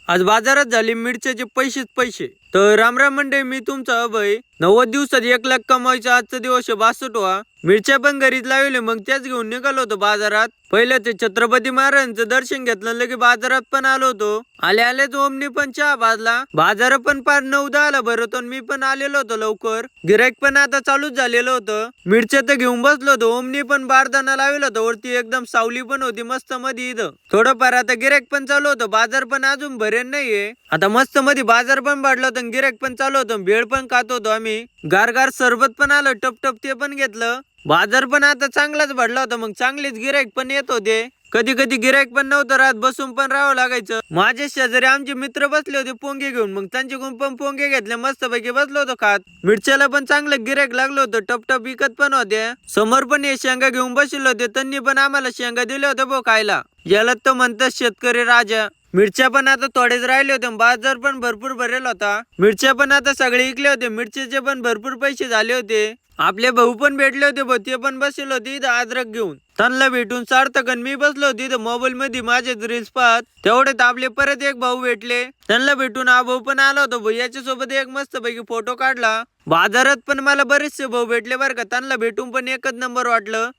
आज बाजारात झाले मिरच्याचे पैसेच पैसे। तर रामराम मंडळी, मी तुमचा अभय। 90 दिवसात 1 लाख कमावायचा आजचा दिवस 62वा। मिरच्या पण घरीच लावले, मग त्याच घेऊन निघालो होतो बाजारात। पहिले ते छत्रपती महाराजांचं दर्शन घेतलं, लगे बाजारात पण आलो होतो। आले आलेच ओमनी पण चहा भाजला। बाजार पण पार 9-10 भरतो, मी पण आलेलो होतो लवकर। गिराईक पण आता चालूच झालेलं होतं। मिरच्या तर घेऊन बसलो होतो। ओमनी पण बारदाना लावला होता वरती, एकदम सावली पण होती मस्त मध्ये इथं। थोडंफार आता गिराईक पण चालू होतं, बाजार पण अजून भरेल नाहीये। आता मस्त मध्ये बाजार पण वाढला होता, गिराईक पण चालू होतं। भेळ पण खात होतो आम्ही। गार सरबत पण आलं टप टप, ते पण घेतलं। बाजार पण आता चांगलाच भरला होता, मग चांगलेच गिराईक पण येत होते। कधी कधी गिराईक पण नव्हतं राहत, बसून पण राहावं लागायचं। माझे शेजारी आमचे मित्र बसले होते पोंगे घेऊन, मग त्यांच्याकडून पण पोंगे घेतले, मस्त पैकी बसलो होतो खात। मिरच्याला पण चांगलं गिराईक लागलं होतं, टप टप विकत पण होते। समोर पण हे शेंगा घेऊन बसले होते, त्यांनी पण आम्हाला शेंगा दिल्या होत्या भाऊ खायला। याला तर म्हणतात शेतकरी राजा। मिरच्या पण आता थोडेच राहिले होते, बाजार पण भरपूर भरेल होता। मिरच्या पण आता सगळे विकले होते, मिरच्याचे पण भरपूर पैसे झाले होते। आपले भाऊ पण भेटले होते भाऊ, ते पण बसले होते इथं अद्रक घेऊन। त्यांना भेटून सार्थक आणि मी बसलो होतो इथं मोबाईल मध्ये माझे रील्स पाहत। तेवढे आपले परत एक भाऊ भेटले, त्यांना भेटून हा भाऊ पण आला होता भाऊ, याच्या सोबत एक मस्त पैकी फोटो काढला। बाजारात पण मला बरेचसे भाऊ भेटले बरं का, त्यांना भेटून पण एकच नंबर वाटलं।